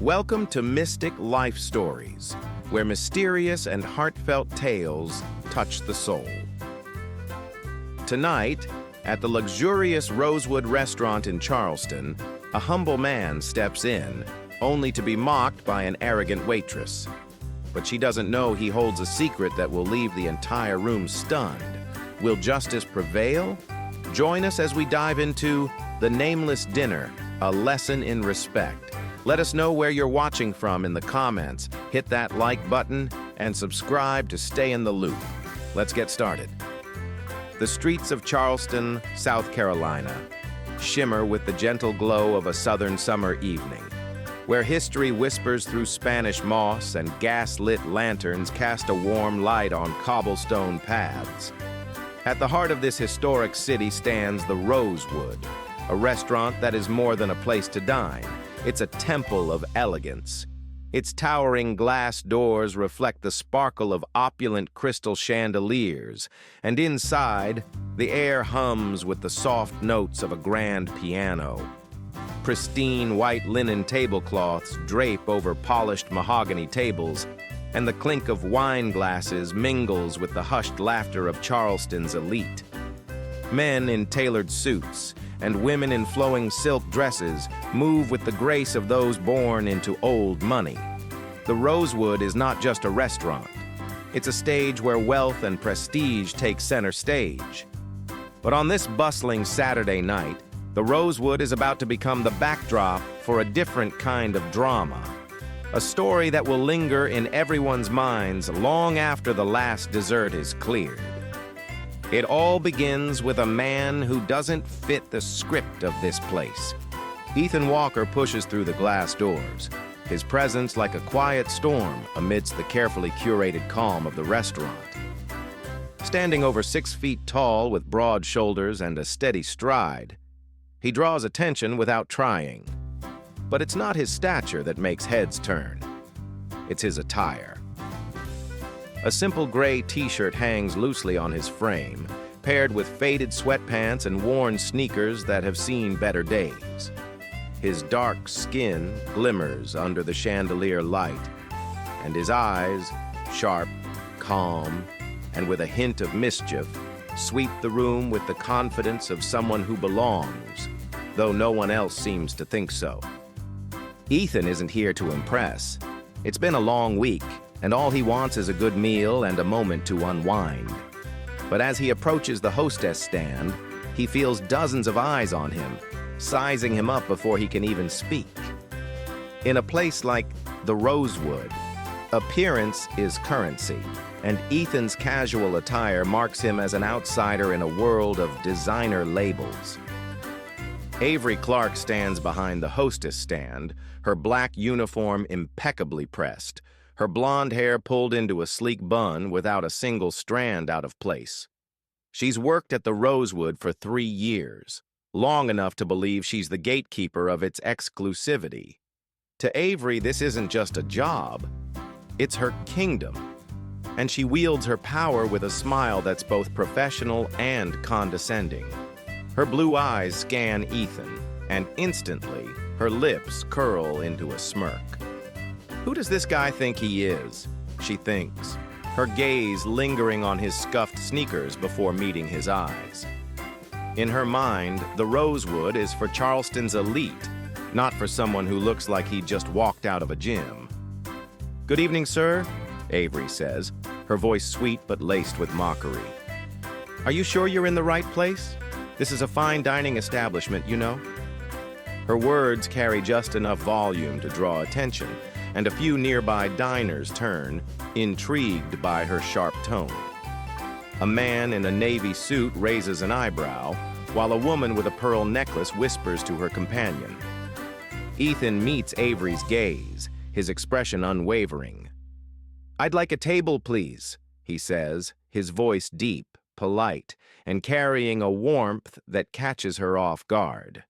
Welcome to Mystic Life Stories, where mysterious and heartfelt tales touch the soul. Tonight, at the luxurious Rosewood restaurant in Charleston, a humble man steps in, only to be mocked by an arrogant waitress. But she doesn't know he holds a secret that will leave the entire room stunned. Will justice prevail? Join us as we dive into The Nameless Dinner, a lesson in respect. Let us know where you're watching from in the comments. Hit that like button and subscribe to stay in the loop. Let's get started. The streets of Charleston, South Carolina, shimmer with the gentle glow of a southern summer evening, where history whispers through Spanish moss and gas-lit lanterns cast a warm light on cobblestone paths. At the heart of this historic city stands the Rosewood, a restaurant that is more than a place to dine. It's a temple of elegance. Its towering glass doors reflect the sparkle of opulent crystal chandeliers, and inside, the air hums with the soft notes of a grand piano. Pristine white linen tablecloths drape over polished mahogany tables, and the clink of wine glasses mingles with the hushed laughter of Charleston's elite. Men in tailored suits and women in flowing silk dresses move with the grace of those born into old money. The Rosewood is not just a restaurant. It's a stage where wealth and prestige take center stage. But on this bustling Saturday night, the Rosewood is about to become the backdrop for a different kind of drama. A story that will linger in everyone's minds long after the last dessert is cleared. It all begins with a man who doesn't fit the script of this place. Ethan Walker pushes through the glass doors, his presence like a quiet storm amidst the carefully curated calm of the restaurant. Standing over 6 feet tall with broad shoulders and a steady stride, he draws attention without trying. But it's not his stature that makes heads turn. It's his attire. A simple gray t-shirt hangs loosely on his frame, paired with faded sweatpants and worn sneakers that have seen better days. His dark skin glimmers under the chandelier light, and his eyes, sharp, calm, and with a hint of mischief, sweep the room with the confidence of someone who belongs, though no one else seems to think so. Ethan isn't here to impress. It's been a long week, and all he wants is a good meal and a moment to unwind. But as he approaches the hostess stand, he feels dozens of eyes on him, sizing him up before he can even speak. In a place like the Rosewood, appearance is currency, and Ethan's casual attire marks him as an outsider in a world of designer labels. Avery Clark stands behind the hostess stand, her black uniform impeccably pressed, her blonde hair pulled into a sleek bun without a single strand out of place. She's worked at the Rosewood for 3 years, long enough to believe she's the gatekeeper of its exclusivity. To Avery, this isn't just a job, it's her kingdom, and she wields her power with a smile that's both professional and condescending. Her blue eyes scan Ethan, and instantly, her lips curl into a smirk. Who does this guy think he is? She thinks, her gaze lingering on his scuffed sneakers before meeting his eyes. In her mind, the Rosewood is for Charleston's elite, not for someone who looks like he just walked out of a gym. "Good evening, sir," Avery says, her voice sweet but laced with mockery. "Are you sure you're in the right place? This is a fine dining establishment, you know." Her words carry just enough volume to draw attention, and a few nearby diners turn, intrigued by her sharp tone. A man in a navy suit raises an eyebrow, while a woman with a pearl necklace whispers to her companion. Ethan meets Avery's gaze, his expression unwavering. "I'd like a table, please," he says, his voice deep, polite, and carrying a warmth that catches her off guard.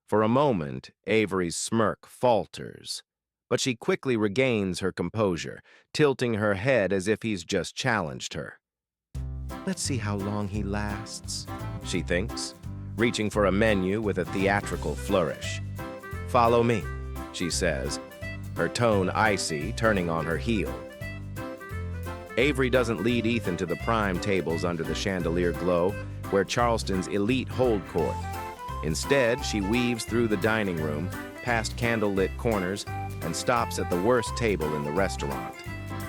For a moment, Avery's smirk falters, but she quickly regains her composure, tilting her head as if he's just challenged her. "Let's see how long he lasts," she thinks, reaching for a menu with a theatrical flourish. "Follow me," she says, her tone icy, turning on her heel. Avery doesn't lead Ethan to the prime tables under the chandelier glow, where Charleston's elite hold court. Instead, she weaves through the dining room, past candlelit corners, and stops at the worst table in the restaurant,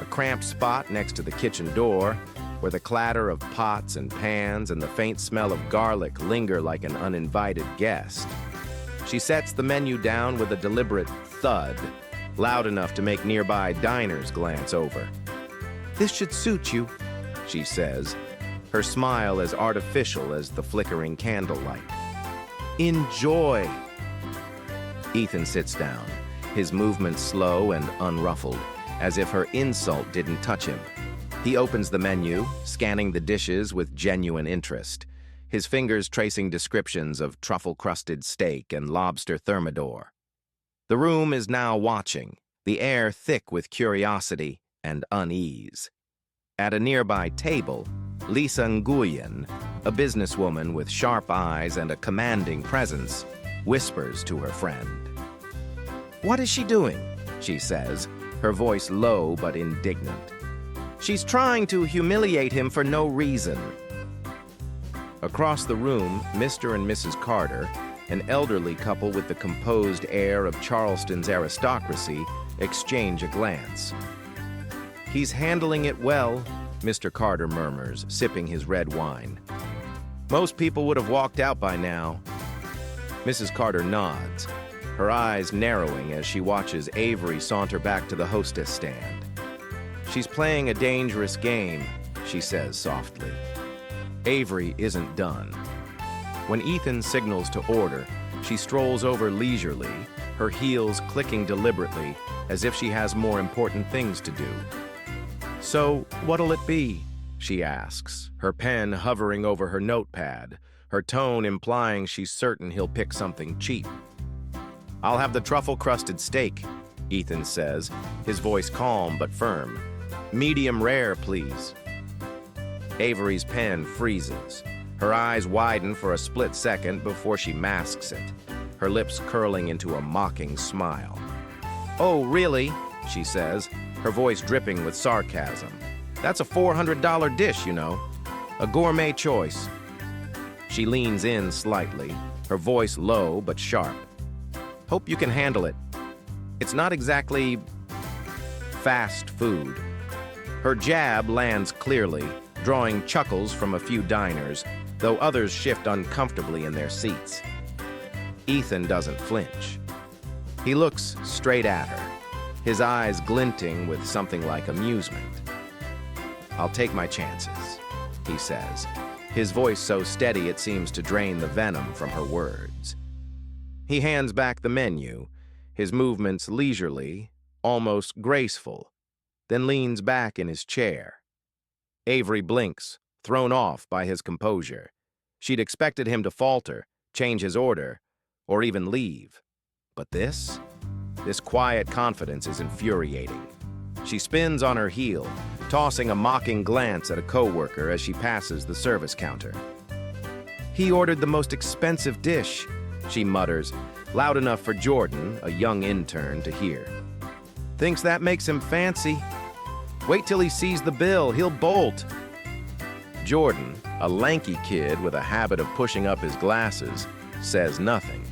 a cramped spot next to the kitchen door, where the clatter of pots and pans and the faint smell of garlic linger like an uninvited guest. She sets the menu down with a deliberate thud, loud enough to make nearby diners glance over. "This should suit you," she says, her smile as artificial as the flickering candlelight. "Enjoy." Ethan sits down, his movements slow and unruffled, as if her insult didn't touch him. He opens the menu, scanning the dishes with genuine interest, his fingers tracing descriptions of truffle-crusted steak and lobster thermidor. The room is now watching, the air thick with curiosity and unease. At a nearby table, Lisa Nguyen, a businesswoman with sharp eyes and a commanding presence, whispers to her friend. "What is she doing?" she says, her voice low but indignant. "She's trying to humiliate him for no reason." Across the room, Mr. and Mrs. Carter, an elderly couple with the composed air of Charleston's aristocracy, exchange a glance. "He's handling it well," Mr. Carter murmurs, sipping his red wine. "Most people would have walked out by now." Mrs. Carter nods, her eyes narrowing as she watches Avery saunter back to the hostess stand. "She's playing a dangerous game," she says softly. Avery isn't done. When Ethan signals to order, she strolls over leisurely, her heels clicking deliberately, as if she has more important things to do. "So, what'll it be?" she asks, her pen hovering over her notepad, her tone implying she's certain he'll pick something cheap. "I'll have the truffle-crusted steak," Ethan says, his voice calm but firm. "Medium rare, please." Avery's pen freezes. Her eyes widen for a split second before she masks it, her lips curling into a mocking smile. "Oh, really?" she says, her voice dripping with sarcasm. "That's a $400 dish, you know. A gourmet choice." She leans in slightly, her voice low but sharp. "Hope you can handle it. It's not exactly fast food." Her jab lands clearly, drawing chuckles from a few diners, though others shift uncomfortably in their seats. Ethan doesn't flinch. He looks straight at her, his eyes glinting with something like amusement. "I'll take my chances," he says, his voice so steady it seems to drain the venom from her words. He hands back the menu, his movements leisurely, almost graceful, then leans back in his chair. Avery blinks, thrown off by his composure. She'd expected him to falter, change his order, or even leave. But this quiet confidence is infuriating. She spins on her heel, tossing a mocking glance at a coworker as she passes the service counter. "He ordered the most expensive dish," she mutters, loud enough for Jordan, a young intern, to hear. "Thinks that makes him fancy. Wait till he sees the bill, he'll bolt." Jordan, a lanky kid with a habit of pushing up his glasses, says nothing.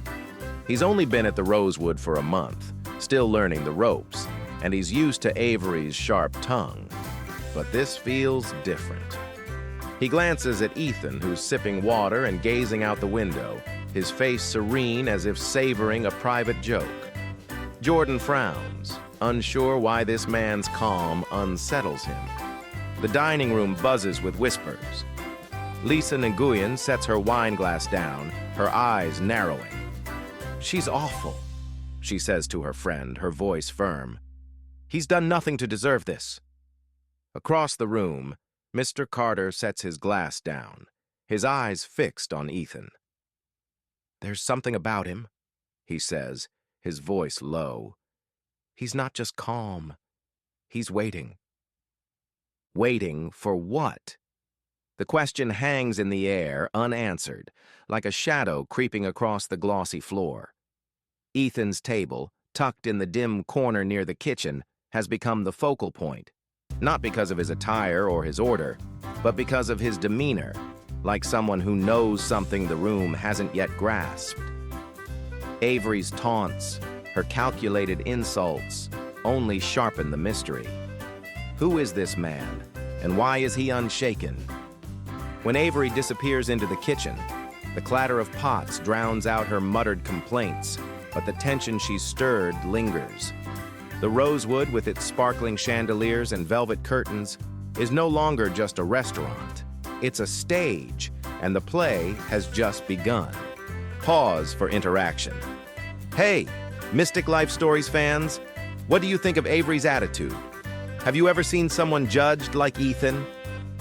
He's only been at the Rosewood for a month, still learning the ropes, and he's used to Avery's sharp tongue. But this feels different. He glances at Ethan, who's sipping water and gazing out the window, his face serene as if savoring a private joke. Jordan frowns, unsure why this man's calm unsettles him. The dining room buzzes with whispers. Lisa Nguyen sets her wine glass down, her eyes narrowing. "She's awful," she says to her friend, her voice firm. "He's done nothing to deserve this." Across the room, Mr. Carter sets his glass down, his eyes fixed on Ethan. "There's something about him," he says, his voice low. "He's not just calm. He's waiting." Waiting for what? The question hangs in the air, unanswered, like a shadow creeping across the glossy floor. Ethan's table, tucked in the dim corner near the kitchen, has become the focal point, not because of his attire or his order, but because of his demeanor, like someone who knows something the room hasn't yet grasped. Avery's taunts, her calculated insults, only sharpen the mystery. Who is this man, and why is he unshaken? When Avery disappears into the kitchen, the clatter of pots drowns out her muttered complaints, but the tension she's stirred lingers. The Rosewood, with its sparkling chandeliers and velvet curtains, is no longer just a restaurant. It's a stage, and the play has just begun. Pause for interaction. Hey, Mystic Life Stories fans, what do you think of Avery's attitude? Have you ever seen someone judged like Ethan?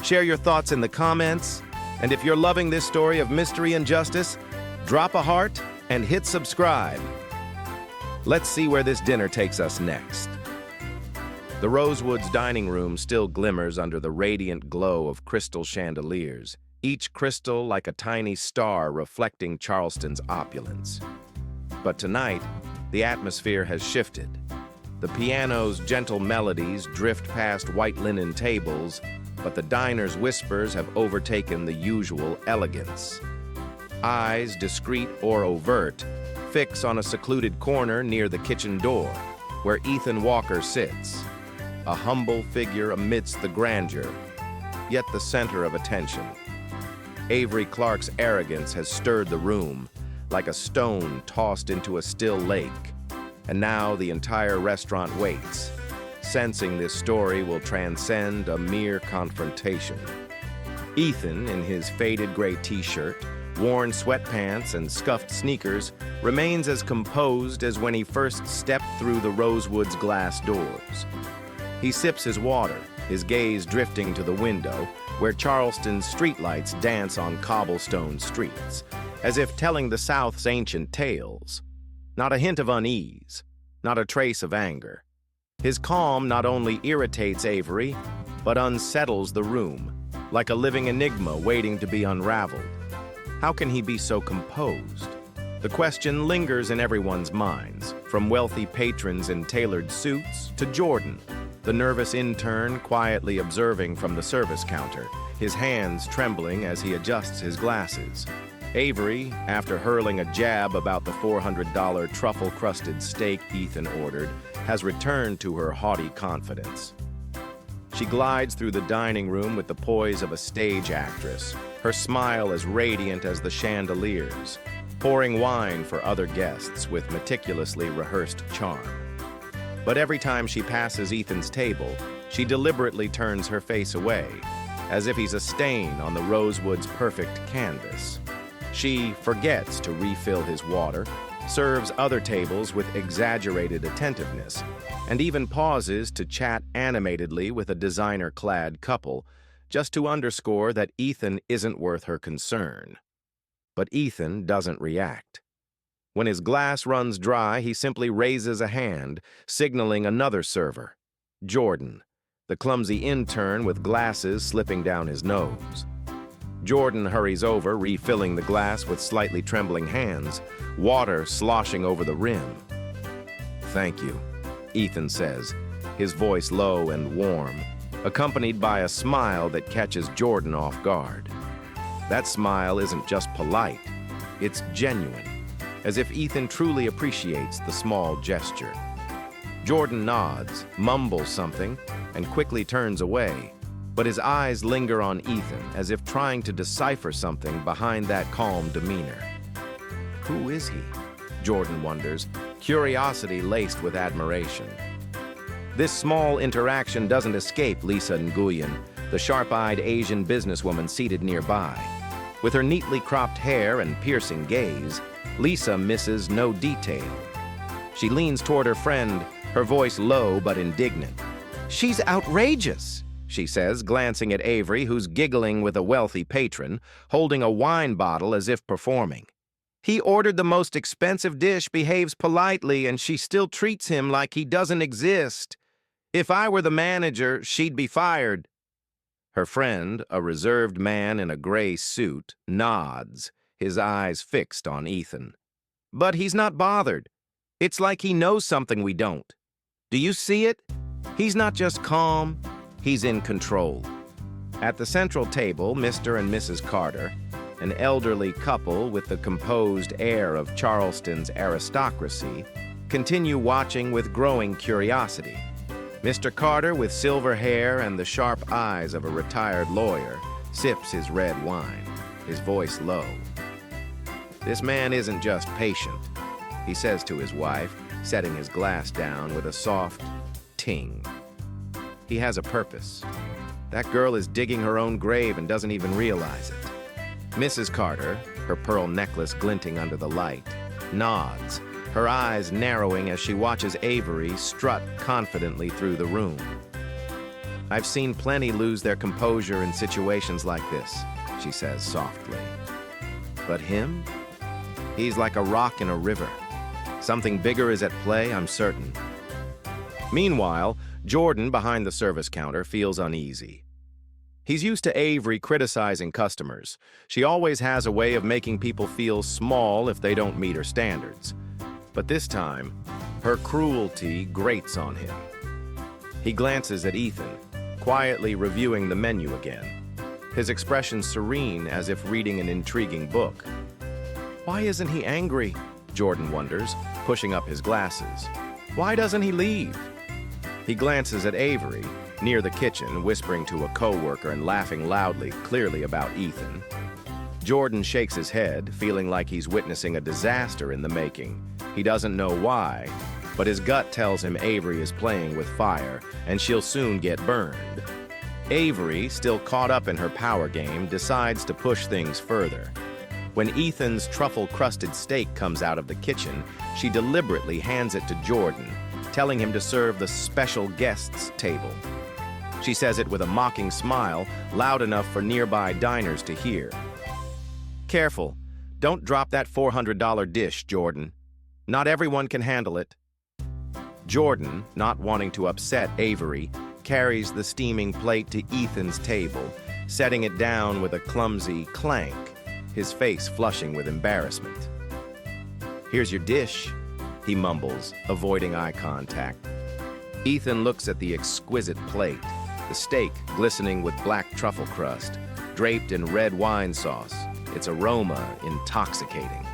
Share your thoughts in the comments, and if you're loving this story of mystery and justice, drop a heart and hit subscribe. Let's see where this dinner takes us next. The Rosewood's dining room still glimmers under the radiant glow of crystal chandeliers, each crystal like a tiny star reflecting Charleston's opulence. But tonight, the atmosphere has shifted. The piano's gentle melodies drift past white linen tables, but the diner's whispers have overtaken the usual elegance. Eyes, discreet or overt, fix on a secluded corner near the kitchen door, where Ethan Walker sits, a humble figure amidst the grandeur, yet the center of attention. Avery Clark's arrogance has stirred the room, like a stone tossed into a still lake, and now the entire restaurant waits, sensing this story will transcend a mere confrontation. Ethan, in his faded gray t-shirt, worn sweatpants and scuffed sneakers, remains as composed as when he first stepped through the Rosewood's glass doors. He sips his water, his gaze drifting to the window, where Charleston's streetlights dance on cobblestone streets, as if telling the South's ancient tales. Not a hint of unease, not a trace of anger. His calm not only irritates Avery, but unsettles the room, like a living enigma waiting to be unraveled. How can he be so composed? The question lingers in everyone's minds, from wealthy patrons in tailored suits to Jordan, the nervous intern quietly observing from the service counter, his hands trembling as he adjusts his glasses. Avery, after hurling a jab about the $400 truffle-crusted steak Ethan ordered, has returned to her haughty confidence. She glides through the dining room with the poise of a stage actress, her smile as radiant as the chandeliers, pouring wine for other guests with meticulously rehearsed charm. But every time she passes Ethan's table, she deliberately turns her face away, as if he's a stain on the Rosewood's perfect canvas. She forgets to refill his water, serves other tables with exaggerated attentiveness, and even pauses to chat animatedly with a designer-clad couple, just to underscore that Ethan isn't worth her concern. But Ethan doesn't react. When his glass runs dry, he simply raises a hand, signaling another server, Jordan, the clumsy intern with glasses slipping down his nose. Jordan hurries over, refilling the glass with slightly trembling hands, water sloshing over the rim. "Thank you," Ethan says, his voice low and warm, accompanied by a smile that catches Jordan off guard. That smile isn't just polite, it's genuine, as if Ethan truly appreciates the small gesture. Jordan nods, mumbles something, and quickly turns away, but his eyes linger on Ethan as if trying to decipher something behind that calm demeanor. Who is he? Jordan wonders, curiosity laced with admiration. This small interaction doesn't escape Lisa Nguyen, the sharp-eyed Asian businesswoman seated nearby. With her neatly cropped hair and piercing gaze, Lisa misses no detail. She leans toward her friend, her voice low but indignant. "She's outrageous," she says, glancing at Avery, who's giggling with a wealthy patron, holding a wine bottle as if performing. "He ordered the most expensive dish, behaves politely, and she still treats him like he doesn't exist. If I were the manager, she'd be fired." Her friend, a reserved man in a gray suit, nods, his eyes fixed on Ethan. But he's not bothered. It's like he knows something we don't. Do you see it? He's not just calm, he's in control. At the central table, Mr. and Mrs. Carter, an elderly couple with the composed air of Charleston's aristocracy, continue watching with growing curiosity. Mr. Carter, with silver hair and the sharp eyes of a retired lawyer, sips his red wine, his voice low. This man isn't just patient, he says to his wife, setting his glass down with a soft ting. He has a purpose. That girl is digging her own grave and doesn't even realize it. Mrs. Carter, her pearl necklace glinting under the light, nods, her eyes narrowing as she watches Avery strut confidently through the room. I've seen plenty lose their composure in situations like this, she says softly. But him? He's like a rock in a river. Something bigger is at play, I'm certain. Meanwhile, Jordan, behind the service counter, feels uneasy. He's used to Avery criticizing customers. She always has a way of making people feel small if they don't meet her standards. But this time, her cruelty grates on him. He glances at Ethan, quietly reviewing the menu again, his expression serene as if reading an intriguing book. Why isn't he angry? Jordan wonders, pushing up his glasses. Why doesn't he leave? He glances at Avery, near the kitchen, whispering to a co-worker and laughing loudly, clearly about Ethan. Jordan shakes his head, feeling like he's witnessing a disaster in the making. He doesn't know why, but his gut tells him Avery is playing with fire, and she'll soon get burned. Avery, still caught up in her power game, decides to push things further. When Ethan's truffle-crusted steak comes out of the kitchen, she deliberately hands it to Jordan, telling him to serve the special guests table. She says it with a mocking smile, loud enough for nearby diners to hear. Careful, don't drop that $400 dish, Jordan. Not everyone can handle it. Jordan, not wanting to upset Avery, carries the steaming plate to Ethan's table, setting it down with a clumsy clank, his face flushing with embarrassment. Here's your dish, he mumbles, avoiding eye contact. Ethan looks at the exquisite plate, the steak glistening with black truffle crust, draped in red wine sauce, its aroma intoxicating.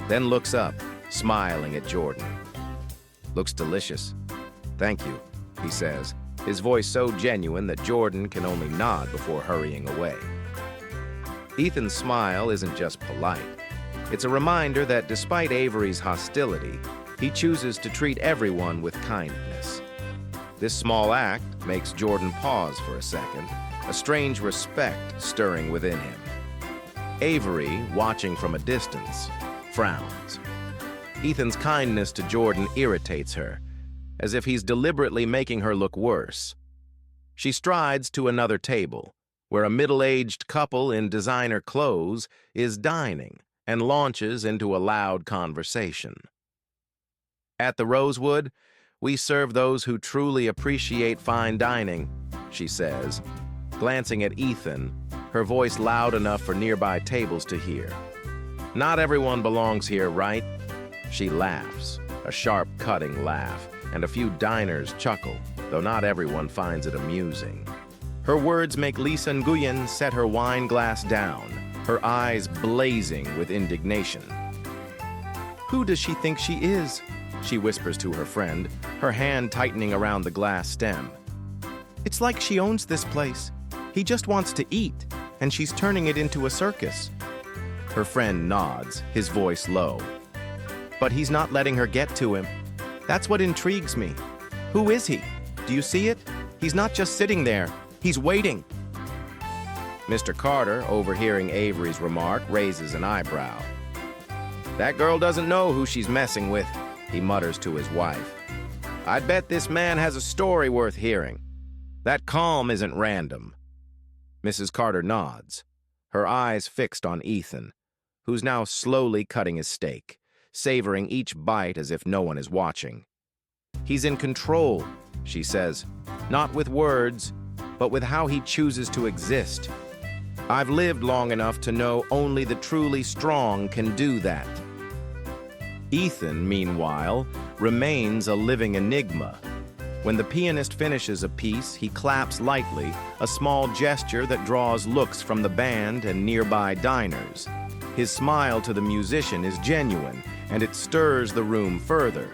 Then looks up, smiling at Jordan. Looks delicious. Thank you, he says, his voice so genuine that Jordan can only nod before hurrying away. Ethan's smile isn't just polite. It's a reminder that despite Avery's hostility, he chooses to treat everyone with kindness. This small act makes Jordan pause for a second, a strange respect stirring within him. Avery, watching from a distance, frowns. Ethan's kindness to Jordan irritates her, as if he's deliberately making her look worse. She strides to another table, where a middle-aged couple in designer clothes is dining and launches into a loud conversation. At the Rosewood, we serve those who truly appreciate fine dining, she says, glancing at Ethan, her voice loud enough for nearby tables to hear. Not everyone belongs here, right? She laughs, a sharp, cutting laugh, and a few diners chuckle, though not everyone finds it amusing. Her words make Lisa Nguyen set her wine glass down, her eyes blazing with indignation. Who does she think she is? She whispers to her friend, her hand tightening around the glass stem. It's like she owns this place. He just wants to eat, and she's turning it into a circus. Her friend nods, his voice low. But he's not letting her get to him. That's what intrigues me. Who is he? Do you see it? He's not just sitting there. He's waiting. Mr. Carter, overhearing Avery's remark, raises an eyebrow. That girl doesn't know who she's messing with, he mutters to his wife. I'd bet this man has a story worth hearing. That calm isn't random. Mrs. Carter nods, her eyes fixed on Ethan, who's now slowly cutting his steak, savoring each bite as if no one is watching. He's in control, she says, not with words, but with how he chooses to exist. I've lived long enough to know only the truly strong can do that. Ethan, meanwhile, remains a living enigma. When the pianist finishes a piece, he claps lightly, a small gesture that draws looks from the band and nearby diners. His smile to the musician is genuine, and it stirs the room further.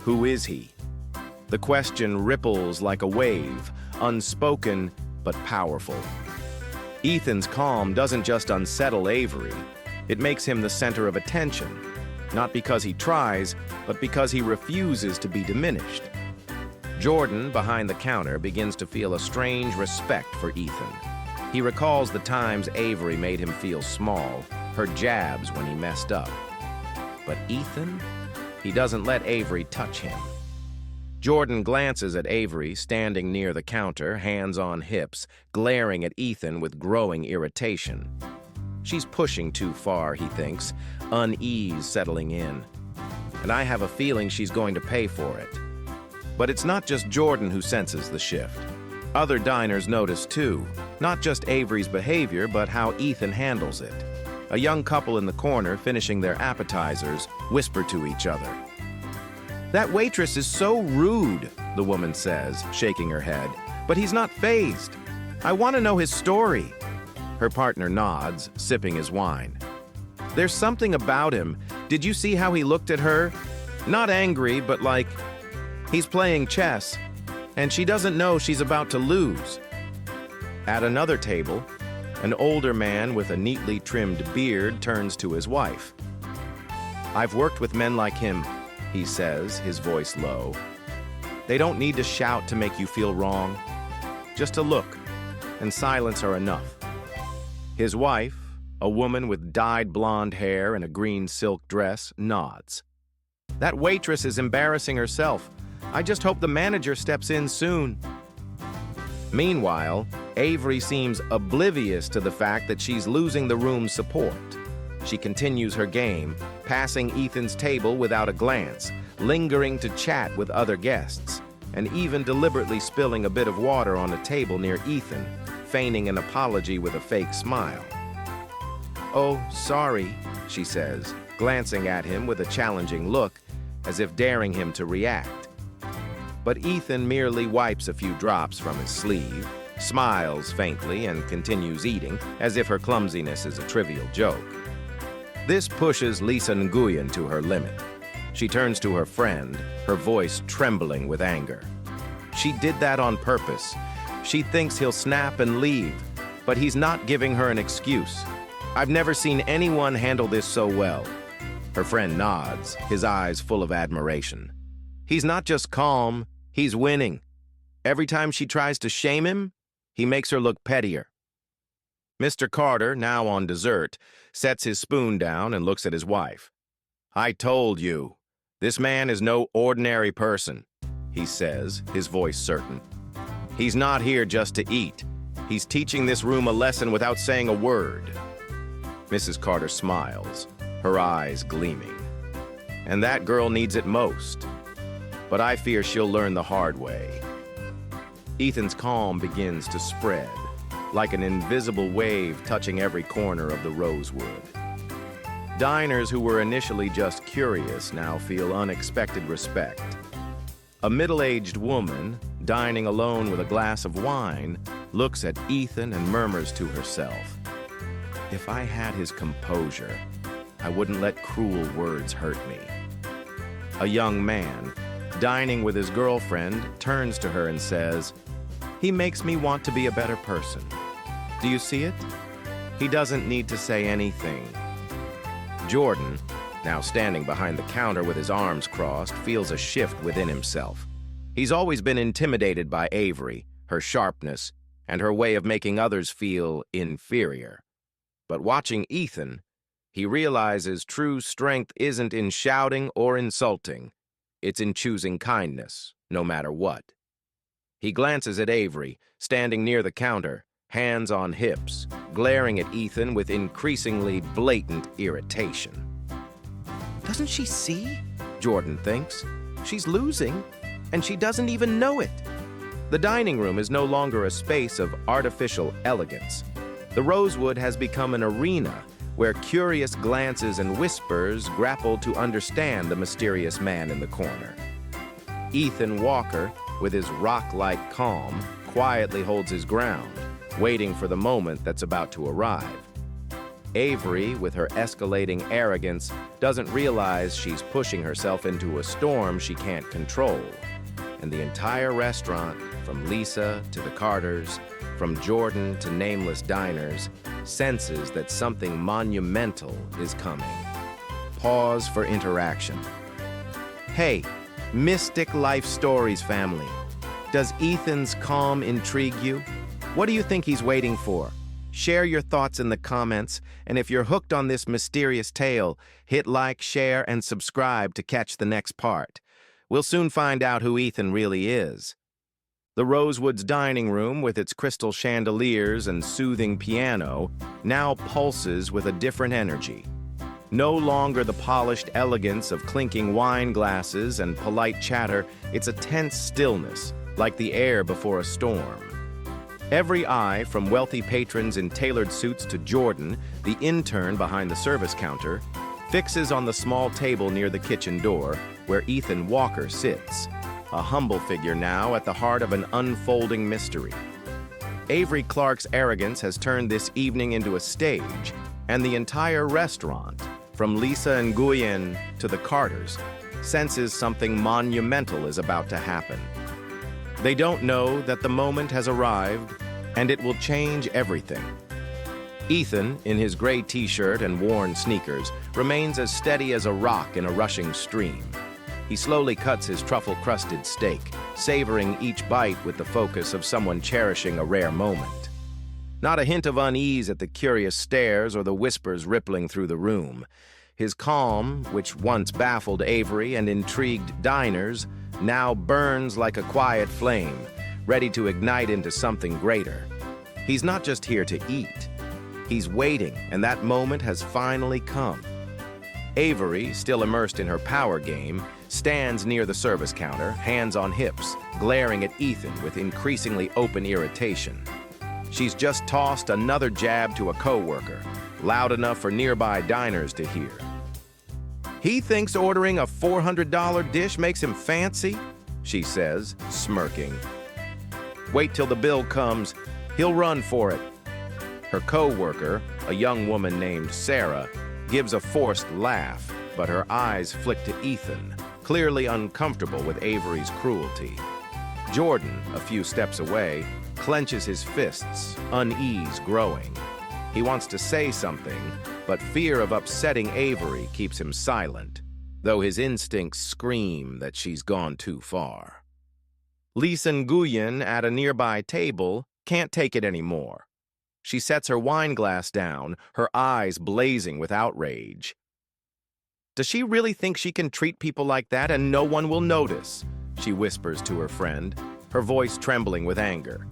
Who is he? The question ripples like a wave, unspoken but powerful. Ethan's calm doesn't just unsettle Avery, it makes him the center of attention, not because he tries, but because he refuses to be diminished. Jordan, behind the counter, begins to feel a strange respect for Ethan. He recalls the times Avery made him feel small, her jabs when he messed up. But Ethan? He doesn't let Avery touch him. Jordan glances at Avery, standing near the counter, hands on hips, glaring at Ethan with growing irritation. She's pushing too far, he thinks, unease settling in. And I have a feeling she's going to pay for it. But it's not just Jordan who senses the shift. Other diners notice too, not just Avery's behavior, but how Ethan handles it. A young couple in the corner, finishing their appetizers, whisper to each other. "That waitress is so rude," the woman says, shaking her head. "But he's not fazed. I want to know his story." Her partner nods, sipping his wine. "There's something about him. Did you see how he looked at her? Not angry, but like he's playing chess, and she doesn't know she's about to lose." At another table, an older man with a neatly trimmed beard turns to his wife. "I've worked with men like him," he says, his voice low. "They don't need to shout to make you feel wrong. Just a look, and silence are enough." His wife, a woman with dyed blonde hair and a green silk dress, nods. "That waitress is embarrassing herself. I just hope the manager steps in soon." Meanwhile, Avery seems oblivious to the fact that she's losing the room's support. She continues her game, passing Ethan's table without a glance, lingering to chat with other guests, and even deliberately spilling a bit of water on a table near Ethan, feigning an apology with a fake smile. "Oh, sorry," she says, glancing at him with a challenging look, as if daring him to react. But Ethan merely wipes a few drops from his sleeve, smiles faintly, and continues eating, as if her clumsiness is a trivial joke. This pushes Lisa Nguyen to her limit. She turns to her friend, her voice trembling with anger. She did that on purpose. She thinks he'll snap and leave, but he's not giving her an excuse. "I've never seen anyone handle this so well." Her friend nods, his eyes full of admiration. "He's not just calm, he's winning. Every time she tries to shame him, he makes her look pettier." Mr. Carter, now on dessert, sets his spoon down and looks at his wife. "I told you, this man is no ordinary person," he says, his voice certain. "He's not here just to eat. He's teaching this room a lesson without saying a word." Mrs. Carter smiles, her eyes gleaming. "And that girl needs it most. But I fear she'll learn the hard way." Ethan's calm begins to spread, like an invisible wave touching every corner of the Rosewood. Diners who were initially just curious now feel unexpected respect. A middle-aged woman, dining alone with a glass of wine, looks at Ethan and murmurs to herself, "If I had his composure, I wouldn't let cruel words hurt me." A young man, dining with his girlfriend, turns to her and says, "He makes me want to be a better person. Do you see it? He doesn't need to say anything." Jordan, now standing behind the counter with his arms crossed, feels a shift within himself. He's always been intimidated by Avery, her sharpness, and her way of making others feel inferior. But watching Ethan, he realizes true strength isn't in shouting or insulting. It's in choosing kindness, no matter what. He glances at Avery, standing near the counter, hands on hips, glaring at Ethan with increasingly blatant irritation. Doesn't she see? Jordan thinks. She's losing, and she doesn't even know it. The dining room is no longer a space of artificial elegance. The Rosewood has become an arena where curious glances and whispers grapple to understand the mysterious man in the corner. Ethan Walker, with his rock-like calm, quietly holds his ground, waiting for the moment that's about to arrive. Avery, with her escalating arrogance, doesn't realize she's pushing herself into a storm she can't control. And the entire restaurant, from Lisa to the Carters, from Jordan to nameless diners, senses that something monumental is coming. Pause for interaction. Hey, Mystic Life Stories family. Does Ethan's calm intrigue you? What do you think he's waiting for? Share your thoughts in the comments, and if you're hooked on this mysterious tale, hit like, share, and subscribe to catch the next part. We'll soon find out who Ethan really is. The Rosewood's dining room, with its crystal chandeliers and soothing piano, now pulses with a different energy. No longer the polished elegance of clinking wine glasses and polite chatter, it's a tense stillness, like the air before a storm. Every eye, from wealthy patrons in tailored suits to Jordan, the intern behind the service counter, fixes on the small table near the kitchen door, where Ethan Walker sits, a humble figure now at the heart of an unfolding mystery. Avery Clark's arrogance has turned this evening into a stage, and the entire restaurant, from Lisa and Nguyen to the Carters, senses something monumental is about to happen. They don't know that the moment has arrived, and it will change everything. Ethan, in his gray t-shirt and worn sneakers, remains as steady as a rock in a rushing stream. He slowly cuts his truffle-crusted steak, savoring each bite with the focus of someone cherishing a rare moment. Not a hint of unease at the curious stares or the whispers rippling through the room. His calm, which once baffled Avery and intrigued diners, now burns like a quiet flame, ready to ignite into something greater. He's not just here to eat. He's waiting, and that moment has finally come. Avery, still immersed in her power game, stands near the service counter, hands on hips, glaring at Ethan with increasingly open irritation. She's just tossed another jab to a coworker, loud enough for nearby diners to hear. He thinks ordering a $400 dish makes him fancy, she says, smirking. Wait till the bill comes, he'll run for it. Her co-worker, a young woman named Sarah, gives a forced laugh, but her eyes flick to Ethan, clearly uncomfortable with Avery's cruelty. Jordan, a few steps away, clenches his fists, unease growing. He wants to say something, but fear of upsetting Avery keeps him silent, though his instincts scream that she's gone too far. Lisa Nguyen, at a nearby table, can't take it anymore. She sets her wine glass down, her eyes blazing with outrage. Does she really think she can treat people like that and no one will notice? She whispers to her friend, her voice trembling with anger.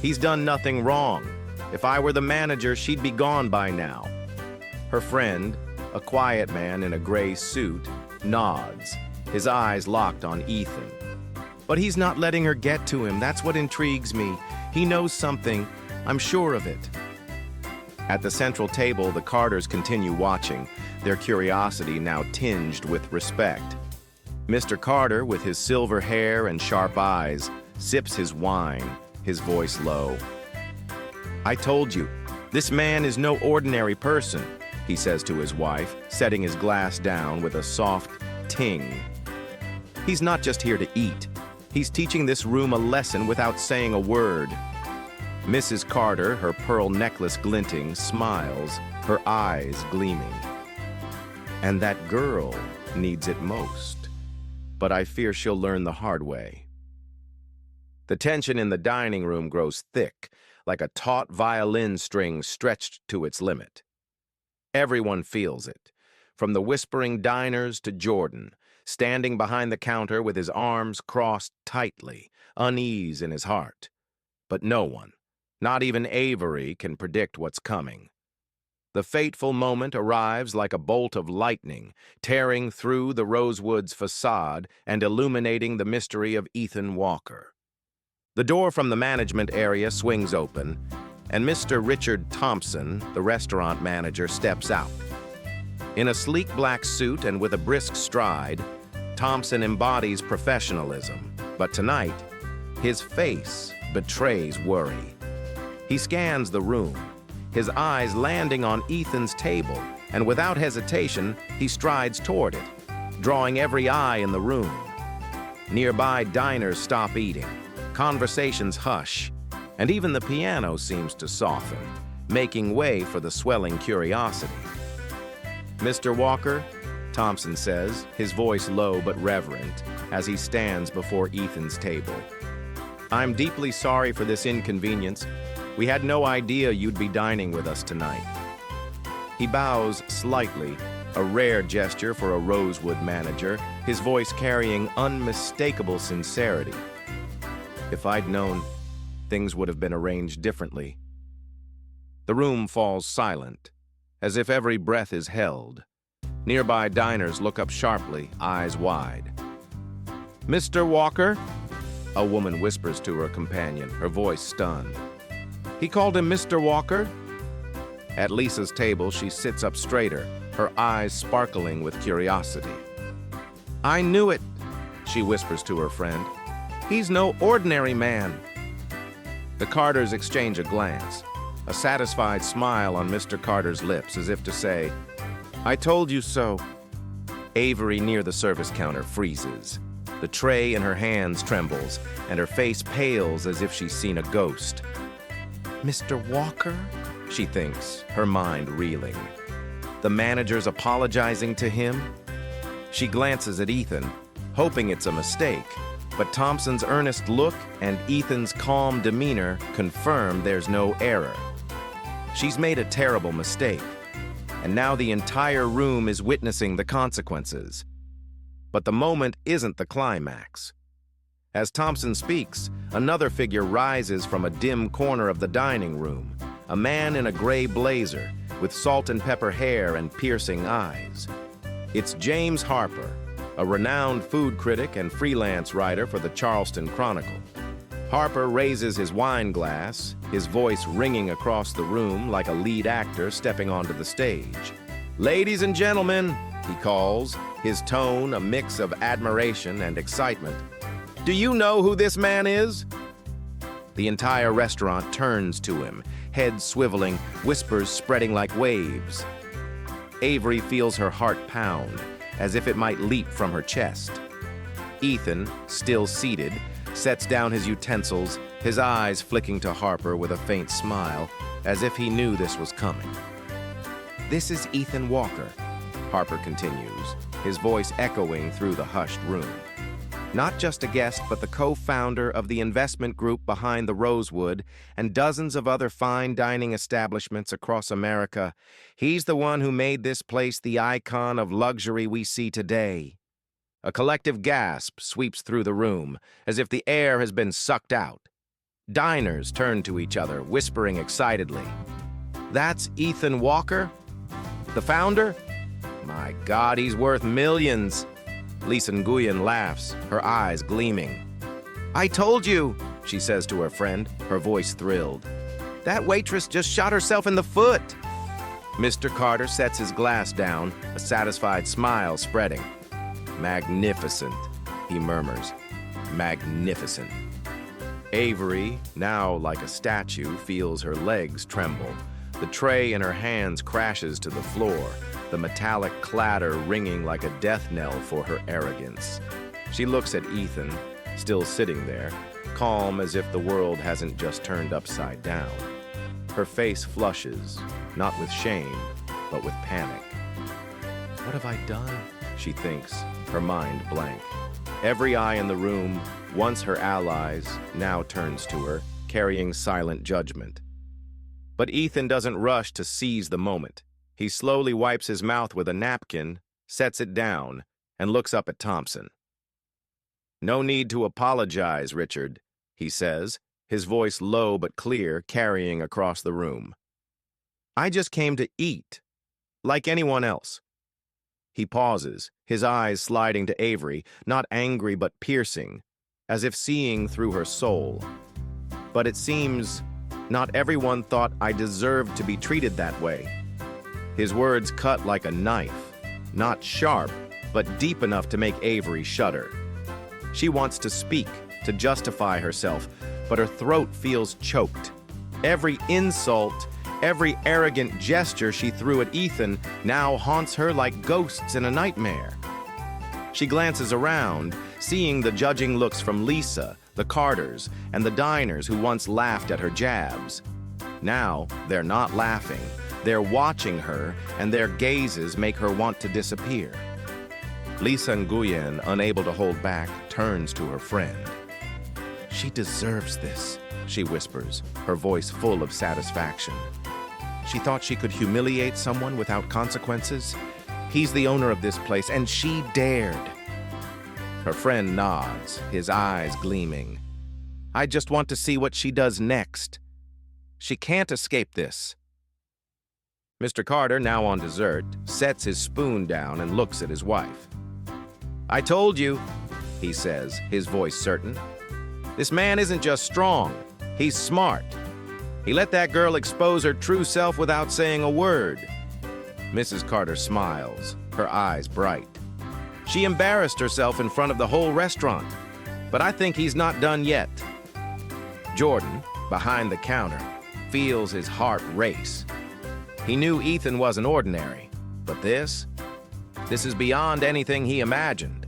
He's done nothing wrong. If I were the manager, she'd be gone by now. Her friend, a quiet man in a gray suit, nods, his eyes locked on Ethan. But he's not letting her get to him. That's what intrigues me. He knows something. I'm sure of it. At the central table, the Carters continue watching, their curiosity now tinged with respect. Mr. Carter, with his silver hair and sharp eyes, sips his wine, his voice low. I told you, this man is no ordinary person, he says to his wife, setting his glass down with a soft ting. He's not just here to eat. He's teaching this room a lesson without saying a word. Mrs. Carter, her pearl necklace glinting, smiles, her eyes gleaming. And that girl needs it most. But I fear she'll learn the hard way. The tension in the dining room grows thick, like a taut violin string stretched to its limit. Everyone feels it, from the whispering diners to Jordan, standing behind the counter with his arms crossed tightly, unease in his heart. But no one, not even Avery, can predict what's coming. The fateful moment arrives like a bolt of lightning, tearing through the Rosewood's facade and illuminating the mystery of Ethan Walker. The door from the management area swings open, and Mr. Richard Thompson, the restaurant manager, steps out. In a sleek black suit and with a brisk stride, Thompson embodies professionalism, but tonight, his face betrays worry. He scans the room, his eyes landing on Ethan's table, and without hesitation, he strides toward it, drawing every eye in the room. Nearby diners stop eating, conversations hush, and even the piano seems to soften, making way for the swelling curiosity. "Mr. Walker," Thompson says, his voice low but reverent, as he stands before Ethan's table. "I'm deeply sorry for this inconvenience. We had no idea you'd be dining with us tonight." He bows slightly, a rare gesture for a Rosewood manager, his voice carrying unmistakable sincerity. "If I'd known, things would have been arranged differently." The room falls silent, as if every breath is held. Nearby diners look up sharply, eyes wide. "Mr. Walker?" a woman whispers to her companion, her voice stunned. "He called him Mr. Walker?" At Lisa's table, she sits up straighter, her eyes sparkling with curiosity. "I knew it," she whispers to her friend. "He's no ordinary man." The Carters exchange a glance, a satisfied smile on Mr. Carter's lips, as if to say, "I told you so." Avery near the service counter freezes. The tray in her hands trembles, and her face pales as if she's seen a ghost. "Mr. Walker?" she thinks, her mind reeling. The manager's apologizing to him? She glances at Ethan, hoping it's a mistake, but Thompson's earnest look and Ethan's calm demeanor confirm there's no error. She's made a terrible mistake, and now the entire room is witnessing the consequences. But the moment isn't the climax. As Thompson speaks, another figure rises from a dim corner of the dining room, a man in a gray blazer, with salt and pepper hair and piercing eyes. It's James Harper, a renowned food critic and freelance writer for the Charleston Chronicle. Harper raises his wine glass, his voice ringing across the room like a lead actor stepping onto the stage. "Ladies and gentlemen," he calls, his tone a mix of admiration and excitement. "Do you know who this man is?" The entire restaurant turns to him, head swiveling, whispers spreading like waves. Avery feels her heart pound, as if it might leap from her chest. Ethan, still seated, sets down his utensils, his eyes flicking to Harper with a faint smile, as if he knew this was coming. "This is Ethan Walker," Harper continues, his voice echoing through the hushed room. "Not just a guest, but the co-founder of the investment group behind the Rosewood and dozens of other fine dining establishments across America. He's the one who made this place the icon of luxury we see today." A collective gasp sweeps through the room, as if the air has been sucked out. Diners turn to each other, whispering excitedly. "That's Ethan Walker? The founder? My God, he's worth millions." Lisa Nguyen laughs, her eyes gleaming. "I told you," she says to her friend, her voice thrilled. "That waitress just shot herself in the foot." Mr. Carter sets his glass down, a satisfied smile spreading. "Magnificent," he murmurs. "Magnificent." Avery, now like a statue, feels her legs tremble. The tray in her hands crashes to the floor, the metallic clatter ringing like a death knell for her arrogance. She looks at Ethan, still sitting there, calm as if the world hasn't just turned upside down. Her face flushes, not with shame, but with panic. "What have I done?" she thinks, her mind blank. Every eye in the room, once her allies, now turns to her, carrying silent judgment. But Ethan doesn't rush to seize the moment. He slowly wipes his mouth with a napkin, sets it down, and looks up at Thompson. "No need to apologize, Richard," he says, his voice low but clear, carrying across the room. "I just came to eat, like anyone else." He pauses, his eyes sliding to Avery, not angry but piercing, as if seeing through her soul. "But it seems Not everyone thought I deserved to be treated that way. His words cut like a knife, not sharp, but deep enough to make Avery shudder. She wants to speak, to justify herself, but her throat feels choked. Every insult, every arrogant gesture she threw at Ethan now haunts her like ghosts in a nightmare. She glances around, seeing the judging looks from Lisa, the Carters, and the diners who once laughed at her jabs. Now, they're not laughing. They're watching her, and their gazes make her want to disappear. Lisa Nguyen, unable to hold back, turns to her friend. "She deserves this," she whispers, her voice full of satisfaction. She thought she could humiliate someone without consequences. He's the owner of this place, and she dared. Her friend nods, his eyes gleaming. "I just want to see what she does next. She can't escape this." Mr. Carter, now on dessert, sets his spoon down and looks at his wife. "I told you," he says, his voice certain. "This man isn't just strong, he's smart. He let that girl expose her true self without saying a word." Mrs. Carter smiles, her eyes bright. "She embarrassed herself in front of the whole restaurant, but I think he's not done yet." Jordan, behind the counter, feels his heart race. He knew Ethan wasn't ordinary, but this is beyond anything he imagined.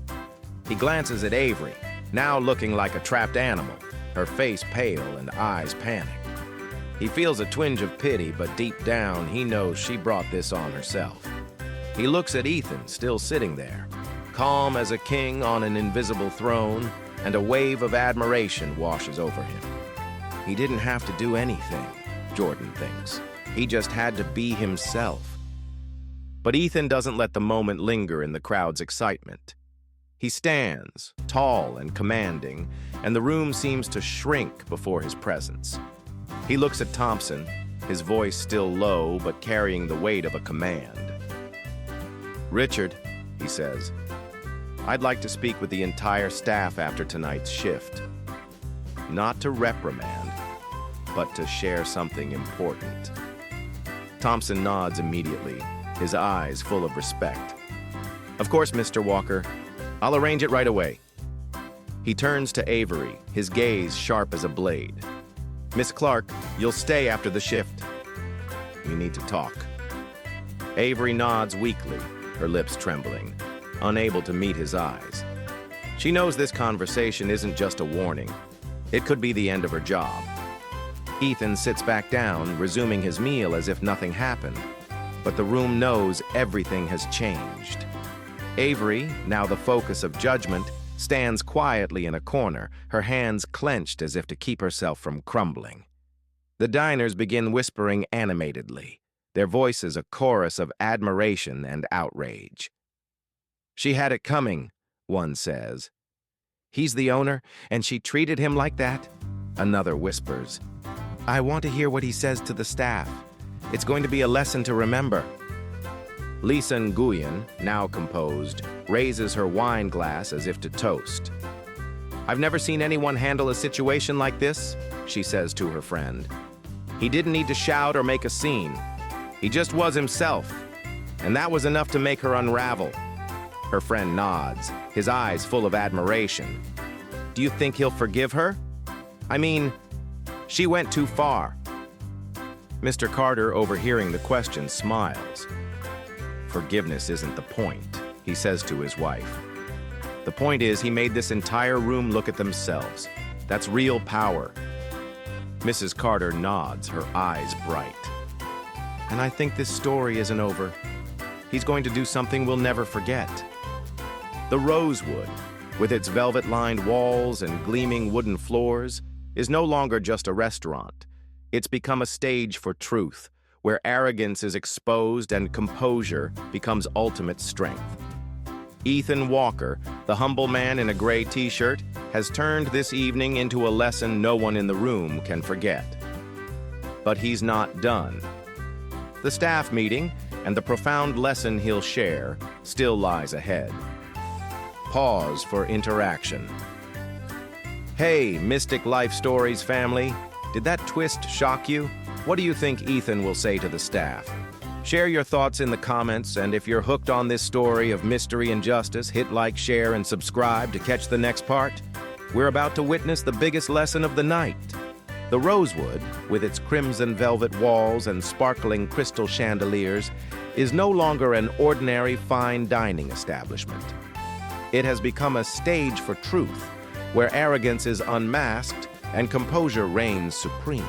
He glances at Avery, now looking like a trapped animal, her face pale and eyes panicked. He feels a twinge of pity, but deep down, he knows she brought this on herself. He looks at Ethan, still sitting there, calm as a king on an invisible throne, and a wave of admiration washes over him. He didn't have to do anything, Jordan thinks. He just had to be himself. But Ethan doesn't let the moment linger in the crowd's excitement. He stands, tall and commanding, and the room seems to shrink before his presence. He looks at Thompson, his voice still low but carrying the weight of a command. "Richard," he says, "I'd like to speak with the entire staff after tonight's shift. Not to reprimand, but to share something important." Thompson nods immediately, his eyes full of respect. "Of course, Mr. Walker. I'll arrange it right away." He turns to Avery, his gaze sharp as a blade. "Miss Clark, you'll stay after the shift. We need to talk." Avery nods weakly, her lips trembling, unable to meet his eyes. She knows this conversation isn't just a warning. It could be the end of her job. Ethan sits back down, resuming his meal as if nothing happened. But the room knows everything has changed. Avery, now the focus of judgment, stands quietly in a corner, her hands clenched as if to keep herself from crumbling. The diners begin whispering animatedly, their voices a chorus of admiration and outrage. "She had it coming," one says. "He's the owner, and she treated him like that?" Another whispers. "I want to hear what he says to the staff. It's going to be a lesson to remember." Lisa Nguyen, now composed, raises her wine glass as if to toast. "I've never seen anyone handle a situation like this," she says to her friend. "He didn't need to shout or make a scene. He just was himself, and that was enough to make her unravel." Her friend nods, his eyes full of admiration. "Do you think he'll forgive her? I mean, she went too far." Mr. Carter, overhearing the question, smiles. "Forgiveness isn't the point," he says to his wife. "The point is he made this entire room look at themselves. That's real power." Mrs. Carter nods, her eyes bright. "And I think this story isn't over. He's going to do something we'll never forget." The Rosewood, with its velvet-lined walls and gleaming wooden floors, is no longer just a restaurant. It's become a stage for truth, where arrogance is exposed and composure becomes ultimate strength. Ethan Walker, the humble man in a gray t-shirt, has turned this evening into a lesson no one in the room can forget. But he's not done. The staff meeting and the profound lesson he'll share still lies ahead. Pause for interaction. "Hey, Mystic Life Stories family, Did that twist shock you? What do you think Ethan will say to the staff? Share your thoughts in the comments, and if you're hooked on this story of mystery and justice, hit like, share, and subscribe to catch the next part. We're about to witness the biggest lesson of the night. The Rosewood, with its crimson velvet walls and sparkling crystal chandeliers, is no longer an ordinary fine dining establishment. It has become a stage for truth, where arrogance is unmasked and composure reigns supreme.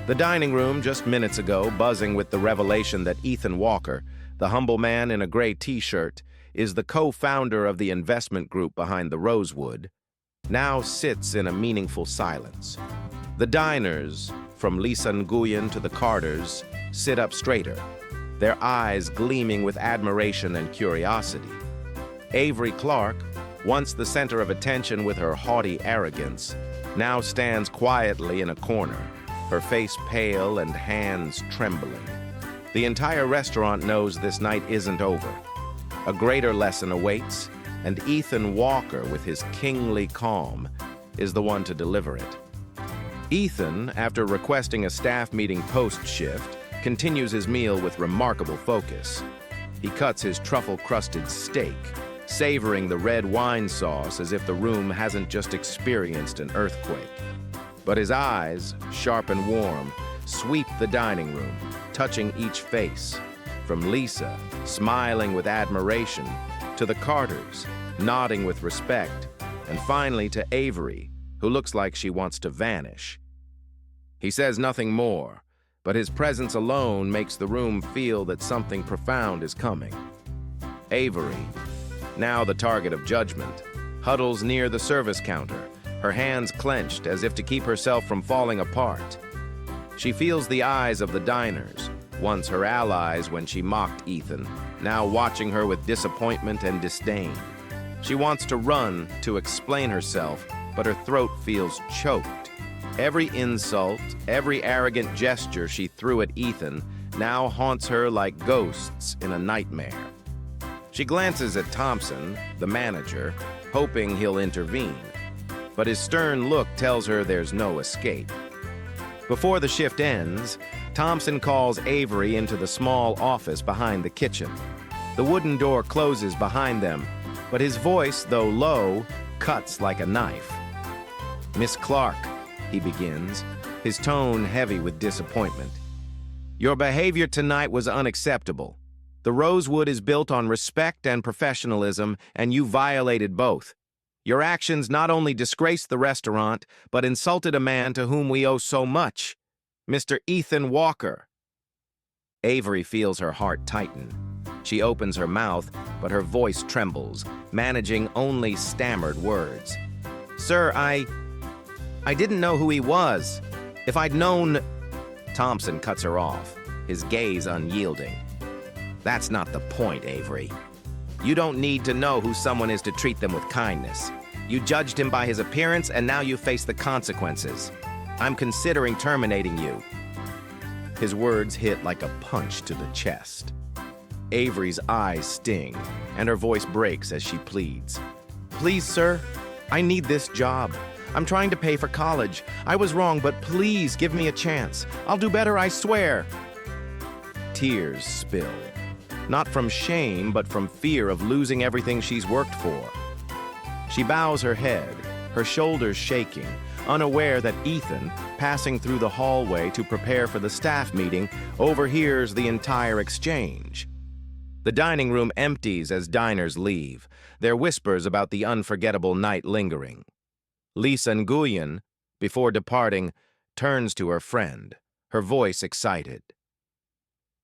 The dining room just minutes ago, buzzing with the revelation that Ethan Walker, the humble man in a gray t-shirt, is the co-founder of the investment group behind the Rosewood, now sits in a meaningful silence. The diners, from Lisa Nguyen to the Carters, sit up straighter, their eyes gleaming with admiration and curiosity. Avery Clark, once the center of attention with her haughty arrogance, now stands quietly in a corner, her face pale and hands trembling. The entire restaurant knows this night isn't over. A greater lesson awaits, and Ethan Walker, with his kingly calm, is the one to deliver it. Ethan, after requesting a staff meeting post-shift, continues his meal with remarkable focus. He cuts his truffle-crusted steak, savoring the red wine sauce as if the room hasn't just experienced an earthquake. But his eyes, sharp and warm, sweep the dining room, touching each face, from Lisa, smiling with admiration, to the Carters, nodding with respect, and finally to Avery, who looks like she wants to vanish. He says nothing more, but his presence alone makes the room feel that something profound is coming. Avery, now the target of judgment, huddles near the service counter, her hands clenched as if to keep herself from falling apart. She feels the eyes of the diners, once her allies when she mocked Ethan, now watching her with disappointment and disdain. She wants to run to explain herself, but her throat feels choked. Every insult, every arrogant gesture she threw at Ethan now haunts her like ghosts in a nightmare. She glances at Thompson, the manager, hoping he'll intervene. But his stern look tells her there's no escape. Before the shift ends, Thompson calls Avery into the small office behind the kitchen. The wooden door closes behind them, but his voice, though low, cuts like a knife. "Miss Clark," he begins, his tone heavy with disappointment. "Your behavior tonight was unacceptable. The Rosewood is built on respect and professionalism, and you violated both. Your actions not only disgraced the restaurant, but insulted a man to whom we owe so much, Mr. Ethan Walker." Avery feels her heart tighten. She opens her mouth, but her voice trembles, managing only stammered words. "Sir, I didn't know who he was. If I'd known—" Thompson cuts her off, his gaze unyielding. "That's not the point, Avery. You don't need to know who someone is to treat them with kindness. You judged him by his appearance, and now you face the consequences. I'm considering terminating you." His words hit like a punch to the chest. Avery's eyes sting, and her voice breaks as she pleads. "Please, sir, I need this job. I'm trying to pay for college. I was wrong, but please give me a chance. I'll do better, I swear." Tears spill. Not from shame, but from fear of losing everything she's worked for. She bows her head, her shoulders shaking, unaware that Ethan, passing through the hallway to prepare for the staff meeting, overhears the entire exchange. The dining room empties as diners leave, their whispers about the unforgettable night lingering. Lisa Nguyen, before departing, turns to her friend, her voice excited.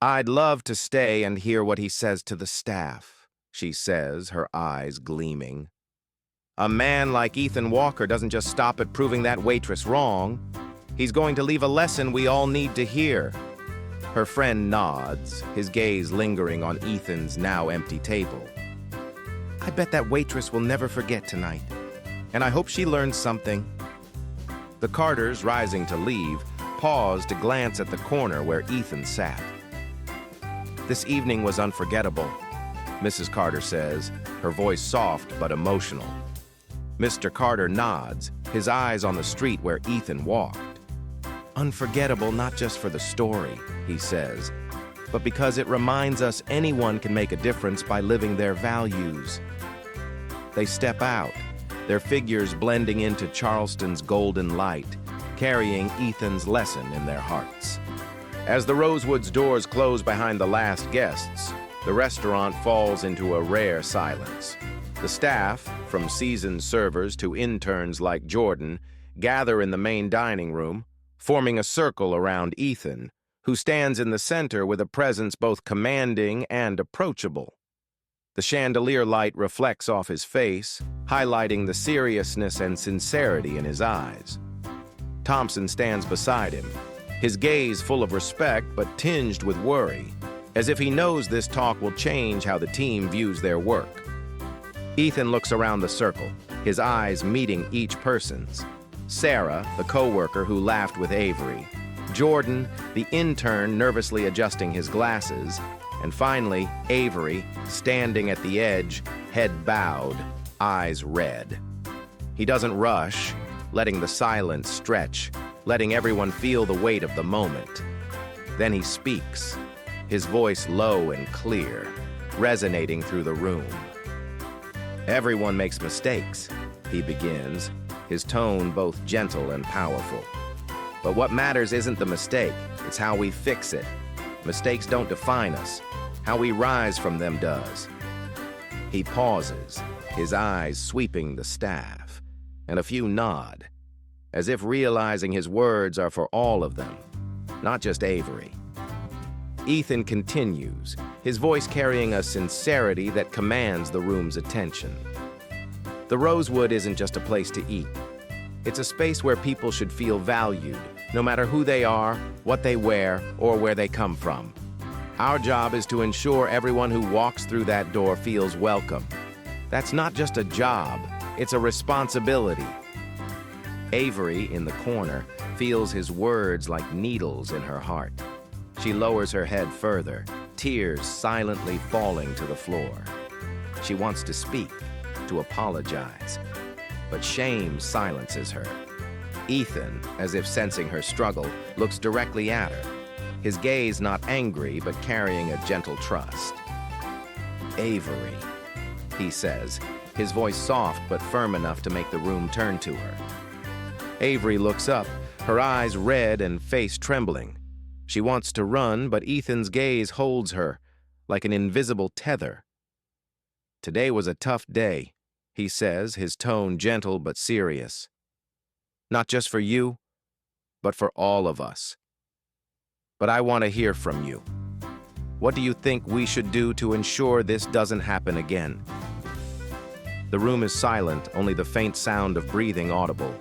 "I'd love to stay and hear what he says to the staff," she says, her eyes gleaming. "A man like Ethan Walker doesn't just stop at proving that waitress wrong. He's going to leave a lesson we all need to hear." Her friend nods, his gaze lingering on Ethan's now empty table. "I bet that waitress will never forget tonight, and I hope she learns something." The Carters, rising to leave, pause to glance at the corner where Ethan sat. "This evening was unforgettable," Mrs. Carter says, her voice soft but emotional. Mr. Carter nods, his eyes on the street where Ethan walked. Unforgettable not just for the story, he says, but because it reminds us anyone can make a difference by living their values. They step out, their figures blending into Charleston's golden light, carrying Ethan's lesson in their hearts. As the Rosewood's doors close behind the last guests, the restaurant falls into a rare silence. The staff, from seasoned servers to interns like Jordan, gather in the main dining room, forming a circle around Ethan, who stands in the center with a presence both commanding and approachable. The chandelier light reflects off his face, highlighting the seriousness and sincerity in his eyes. Thompson stands beside him, his gaze full of respect but tinged with worry, as if he knows this talk will change how the team views their work. Ethan looks around the circle, his eyes meeting each person's. Sarah, the co-worker who laughed with Avery, Jordan, the intern nervously adjusting his glasses, and finally, Avery, standing at the edge, head bowed, eyes red. He doesn't rush, letting the silence stretch, letting everyone feel the weight of the moment. Then he speaks, his voice low and clear, resonating through the room. Everyone makes mistakes, he begins, his tone both gentle and powerful. But what matters isn't the mistake, it's how we fix it. Mistakes don't define us. How we rise from them does. He pauses, his eyes sweeping the staff, and a few nod, as if realizing his words are for all of them, not just Avery. Ethan continues, his voice carrying a sincerity that commands the room's attention. The Rosewood isn't just a place to eat. It's a space where people should feel valued, no matter who they are, what they wear, or where they come from. Our job is to ensure everyone who walks through that door feels welcome. That's not just a job, it's a responsibility. Avery, in the corner, feels his words like needles in her heart. She lowers her head further, tears silently falling to the floor. She wants to speak, to apologize, but shame silences her. Ethan, as if sensing her struggle, looks directly at her, his gaze not angry but carrying a gentle trust. Avery, he says, his voice soft but firm enough to make the room turn to her. Avery looks up, her eyes red and face trembling. She wants to run, but Ethan's gaze holds her, like an invisible tether. Today was a tough day, he says, his tone gentle but serious. Not just for you, but for all of us. But I want to hear from you. What do you think we should do to ensure this doesn't happen again? The room is silent, only the faint sound of breathing audible.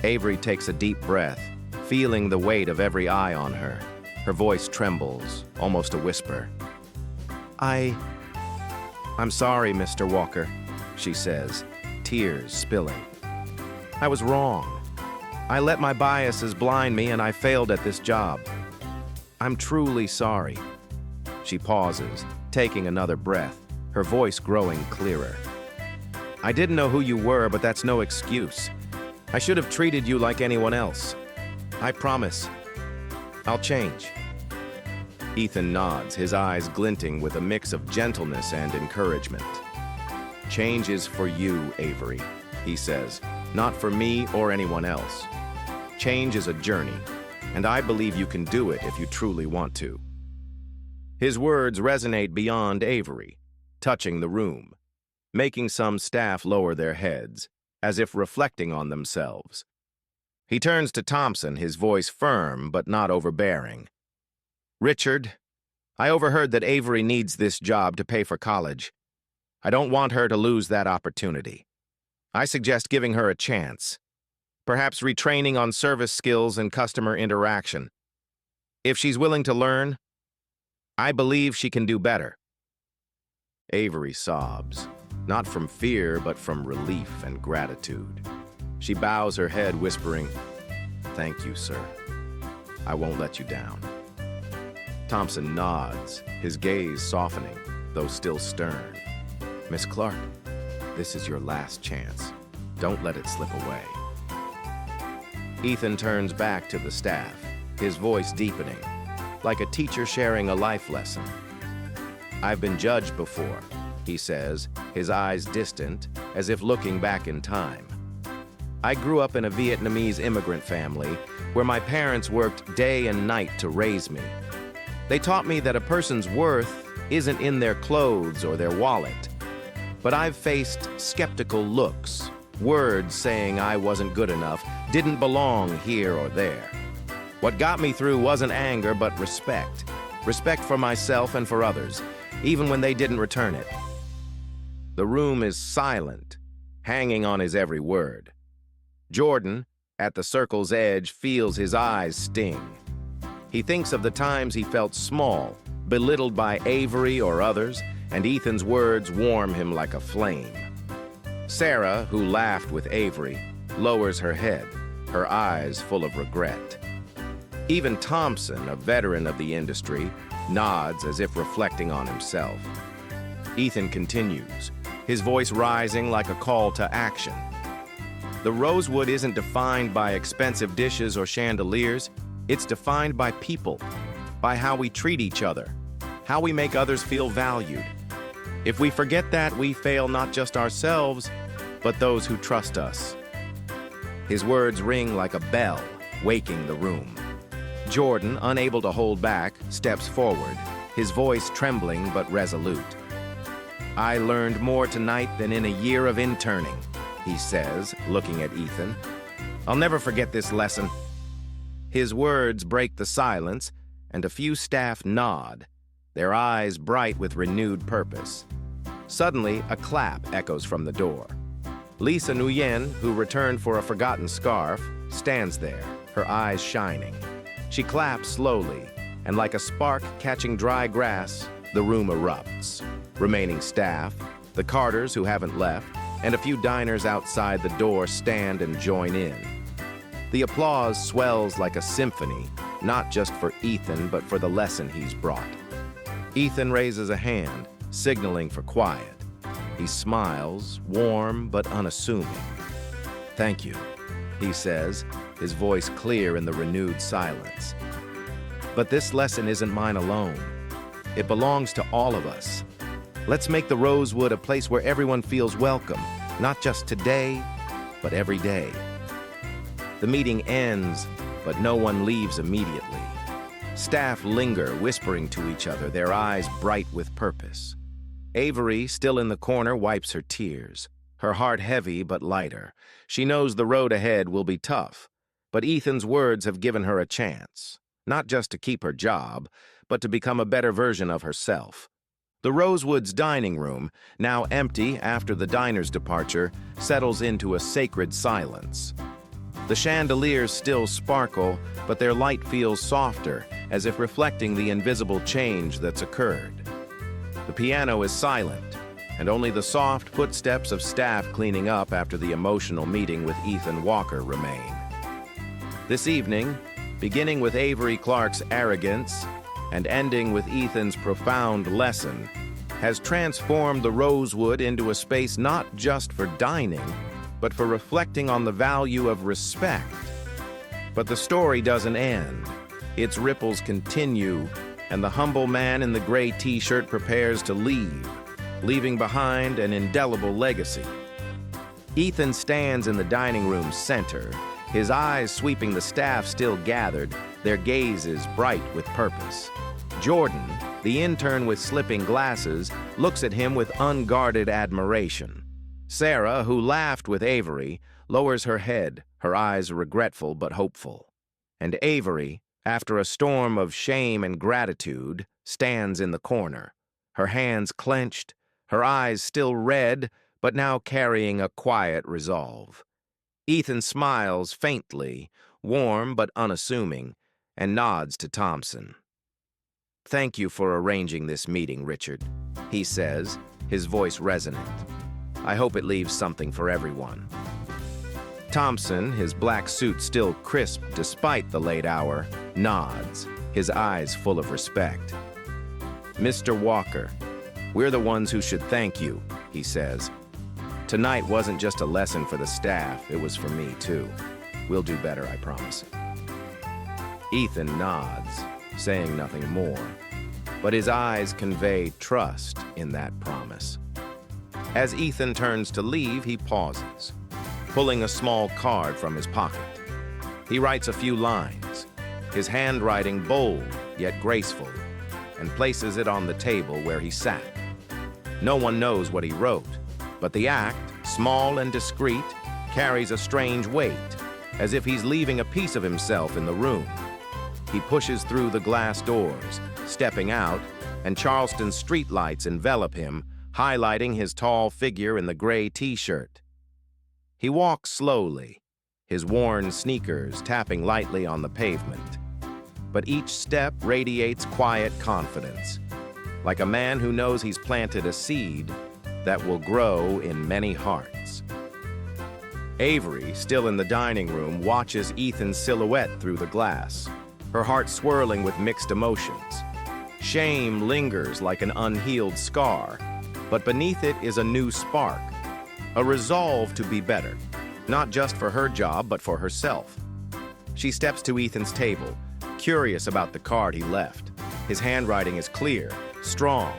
Avery takes a deep breath, feeling the weight of every eye on her. Her voice trembles, almost a whisper. I'm sorry, Mr. Walker, she says, tears spilling. I was wrong. I let my biases blind me and I failed at this job. I'm truly sorry. She pauses, taking another breath, her voice growing clearer. I didn't know who you were, but that's no excuse. I should have treated you like anyone else. I promise. I'll change. Ethan nods, his eyes glinting with a mix of gentleness and encouragement. Change is for you, Avery, he says, not for me or anyone else. Change is a journey, and I believe you can do it if you truly want to. His words resonate beyond Avery, touching the room, making some staff lower their heads, as if reflecting on themselves. He turns to Thompson, his voice firm but not overbearing. Richard, I overheard that Avery needs this job to pay for college. I don't want her to lose that opportunity. I suggest giving her a chance. Perhaps retraining on service skills and customer interaction. If she's willing to learn, I believe she can do better. Avery sobs, not from fear, but from relief and gratitude. She bows her head, whispering, "Thank you, sir. I won't let you down." Thompson nods, his gaze softening, though still stern. Miss Clark, this is your last chance. Don't let it slip away. Ethan turns back to the staff, his voice deepening, like a teacher sharing a life lesson. "I've been judged before," he says, his eyes distant, as if looking back in time. "I grew up in a Vietnamese immigrant family where my parents worked day and night to raise me. They taught me that a person's worth isn't in their clothes or their wallet. But I've faced skeptical looks, words saying I wasn't good enough, didn't belong here or there. What got me through wasn't anger, but respect. Respect for myself and for others, even when they didn't return it." The room is silent, hanging on his every word. Jordan, at the circle's edge, feels his eyes sting. He thinks of the times he felt small, belittled by Avery or others, and Ethan's words warm him like a flame. Sarah, who laughed with Avery, lowers her head, her eyes full of regret. Even Thompson, a veteran of the industry, nods as if reflecting on himself. Ethan continues, his voice rising like a call to action. "The Rosewood isn't defined by expensive dishes or chandeliers. It's defined by people, by how we treat each other, how we make others feel valued. If we forget that, we fail not just ourselves, but those who trust us." His words ring like a bell, waking the room. Jordan, unable to hold back, steps forward, his voice trembling but resolute. "I learned more tonight than in a year of interning," he says, looking at Ethan. "I'll never forget this lesson." His words break the silence, and a few staff nod, their eyes bright with renewed purpose. Suddenly, a clap echoes from the door. Lisa Nguyen, who returned for a forgotten scarf, stands there, her eyes shining. She claps slowly, and like a spark catching dry grass, the room erupts. Remaining staff, the Carters who haven't left, and a few diners outside the door stand and join in. The applause swells like a symphony, not just for Ethan, but for the lesson he's brought. Ethan raises a hand, signaling for quiet. He smiles, warm but unassuming. "Thank you," he says, his voice clear in the renewed silence. "But this lesson isn't mine alone. It belongs to all of us. Let's make the Rosewood a place where everyone feels welcome, not just today, but every day." The meeting ends, but no one leaves immediately. Staff linger, whispering to each other, their eyes bright with purpose. Avery, still in the corner, wipes her tears, her heart heavy but lighter. She knows the road ahead will be tough, but Ethan's words have given her a chance, not just to keep her job, but to become a better version of herself. The Rosewood's dining room, now empty after the diner's departure, settles into a sacred silence. The chandeliers still sparkle, but their light feels softer, as if reflecting the invisible change that's occurred. The piano is silent, and only the soft footsteps of staff cleaning up after the emotional meeting with Ethan Walker remain. This evening, beginning with Avery Clark's arrogance and ending with Ethan's profound lesson, has transformed the Rosewood into a space not just for dining, but for reflecting on the value of respect. But the story doesn't end. Its ripples continue, and the humble man in the gray t-shirt prepares to leave, leaving behind an indelible legacy. Ethan stands in the dining room's center, his eyes sweeping the staff still gathered, their gazes bright with purpose. Jordan, the intern with slipping glasses, looks at him with unguarded admiration. Sarah, who laughed with Avery, lowers her head, her eyes regretful but hopeful. And Avery, after a storm of shame and gratitude, stands in the corner, her hands clenched, her eyes still red, but now carrying a quiet resolve. Ethan smiles faintly, warm but unassuming, and nods to Thompson. "Thank you for arranging this meeting, Richard," he says, his voice resonant. "I hope it leaves something for everyone." Thompson, his black suit still crisp despite the late hour, nods, his eyes full of respect. "Mr. Walker, we're the ones who should thank you," he says. "Tonight wasn't just a lesson for the staff, it was for me too." We'll do better, I promise. Ethan nods, saying nothing more, but his eyes convey trust in that promise. As Ethan turns to leave, he pauses, pulling a small card from his pocket. He writes a few lines, his handwriting bold yet graceful, and places it on the table where he sat. No one knows what he wrote, but the act, small and discreet, carries a strange weight, as if he's leaving a piece of himself in the room. He pushes through the glass doors, stepping out, and Charleston's streetlights envelop him, highlighting his tall figure in the gray t-shirt. He walks slowly, his worn sneakers tapping lightly on the pavement. But each step radiates quiet confidence, like a man who knows he's planted a seed that will grow in many hearts. Avery, still in the dining room, watches Ethan's silhouette through the glass, her heart swirling with mixed emotions. Shame lingers like an unhealed scar, but beneath it is a new spark, a resolve to be better, not just for her job, but for herself. She steps to Ethan's table, curious about the card he left. His handwriting is clear, strong.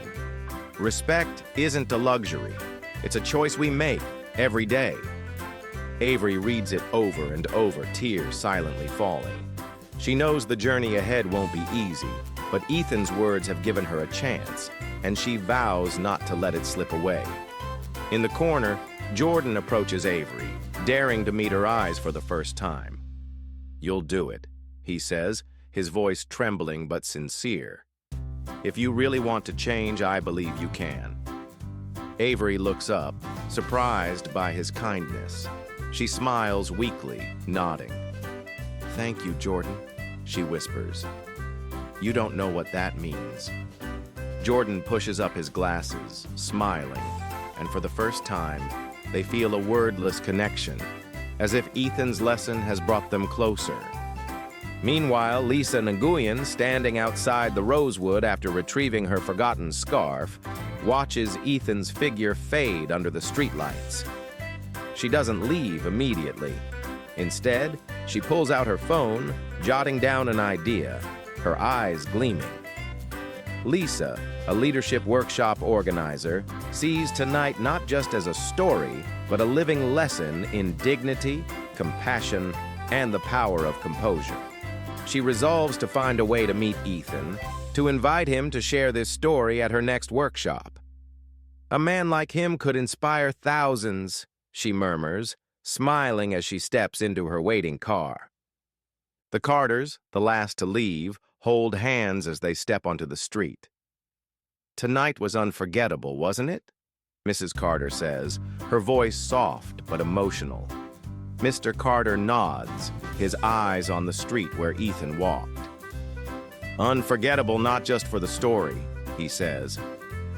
Respect isn't a luxury. It's a choice we make every day. Avery reads it over and over, tears silently falling. She knows the journey ahead won't be easy, but Ethan's words have given her a chance, and she vows not to let it slip away. In the corner, Jordan approaches Avery, daring to meet her eyes for the first time. "You'll do it," he says, his voice trembling but sincere. "If you really want to change, I believe you can." Avery looks up, surprised by his kindness. She smiles weakly, nodding. "Thank you, Jordan," she whispers. "You don't know what that means." Jordan pushes up his glasses, smiling, and for the first time, they feel a wordless connection, as if Ethan's lesson has brought them closer. Meanwhile, Lisa Nguyen, standing outside the Rosewood after retrieving her forgotten scarf, watches Ethan's figure fade under the streetlights. She doesn't leave immediately. Instead, she pulls out her phone, jotting down an idea, her eyes gleaming. Lisa, a leadership workshop organizer, sees tonight not just as a story, but a living lesson in dignity, compassion, and the power of composure. She resolves to find a way to meet Ethan, to invite him to share this story at her next workshop. "A man like him could inspire thousands," she murmurs, smiling as she steps into her waiting car. The Carters, the last to leave, hold hands as they step onto the street. "Tonight was unforgettable, wasn't it?" Mrs. Carter says, her voice soft but emotional. Mr. Carter nods, his eyes on the street where Ethan walked. "Unforgettable not just for the story," he says,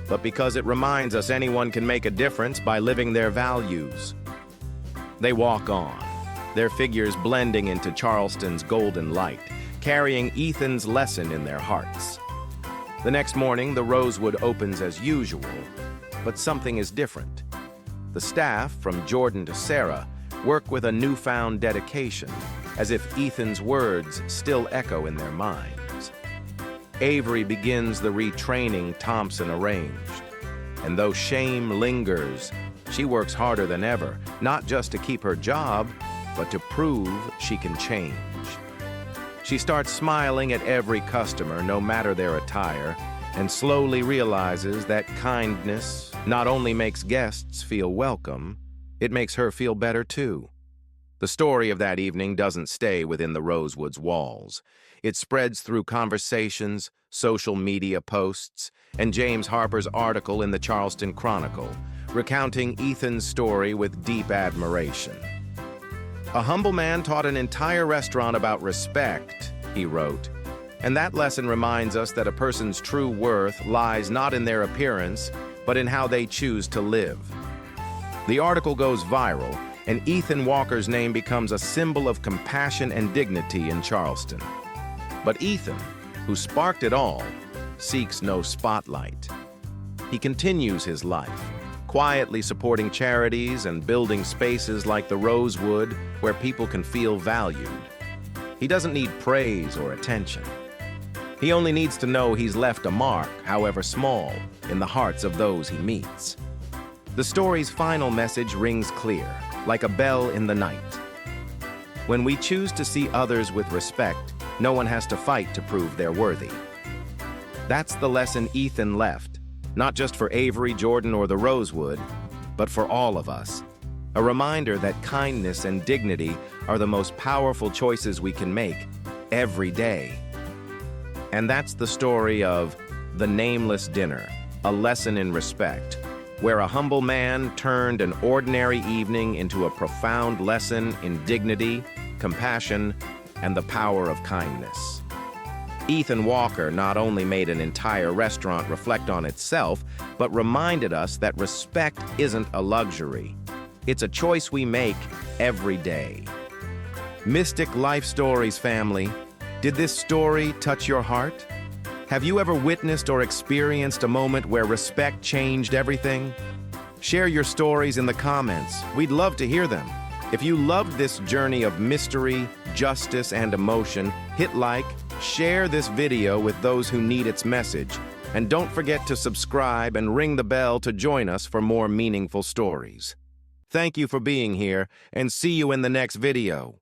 "but because it reminds us anyone can make a difference by living their values." They walk on, their figures blending into Charleston's golden light, carrying Ethan's lesson in their hearts. The next morning, the Rosewood opens as usual, but something is different. The staff, from Jordan to Sarah, work with a newfound dedication, as if Ethan's words still echo in their minds. Avery begins the retraining Thompson arranged, and though shame lingers, she works harder than ever, not just to keep her job, but to prove she can change. She starts smiling at every customer, no matter their attire, and slowly realizes that kindness not only makes guests feel welcome, it makes her feel better too. The story of that evening doesn't stay within the Rosewood's walls. It spreads through conversations, social media posts, and James Harper's article in the Charleston Chronicle, recounting Ethan's story with deep admiration. "A humble man taught an entire restaurant about respect," he wrote, "and that lesson reminds us that a person's true worth lies not in their appearance, but in how they choose to live." The article goes viral, and Ethan Walker's name becomes a symbol of compassion and dignity in Charleston. But Ethan, who sparked it all, seeks no spotlight. He continues his life, quietly supporting charities and building spaces like the Rosewood where people can feel valued. He doesn't need praise or attention. He only needs to know he's left a mark, however small, in the hearts of those he meets. The story's final message rings clear, like a bell in the night. When we choose to see others with respect, no one has to fight to prove they're worthy. That's the lesson Ethan left, not just for Avery, Jordan, or the Rosewood, but for all of us. A reminder that kindness and dignity are the most powerful choices we can make every day. And that's the story of The Nameless Dinner, a lesson in respect, where a humble man turned an ordinary evening into a profound lesson in dignity, compassion, and the power of kindness. Ethan Walker not only made an entire restaurant reflect on itself, but reminded us that respect isn't a luxury. It's a choice we make every day. Mystic Life Stories family, did this story touch your heart? Have you ever witnessed or experienced a moment where respect changed everything? Share your stories in the comments. We'd love to hear them. If you loved this journey of mystery, justice, and emotion, hit like, share this video with those who need its message, and don't forget to subscribe and ring the bell to join us for more meaningful stories. Thank you for being here, and see you in the next video.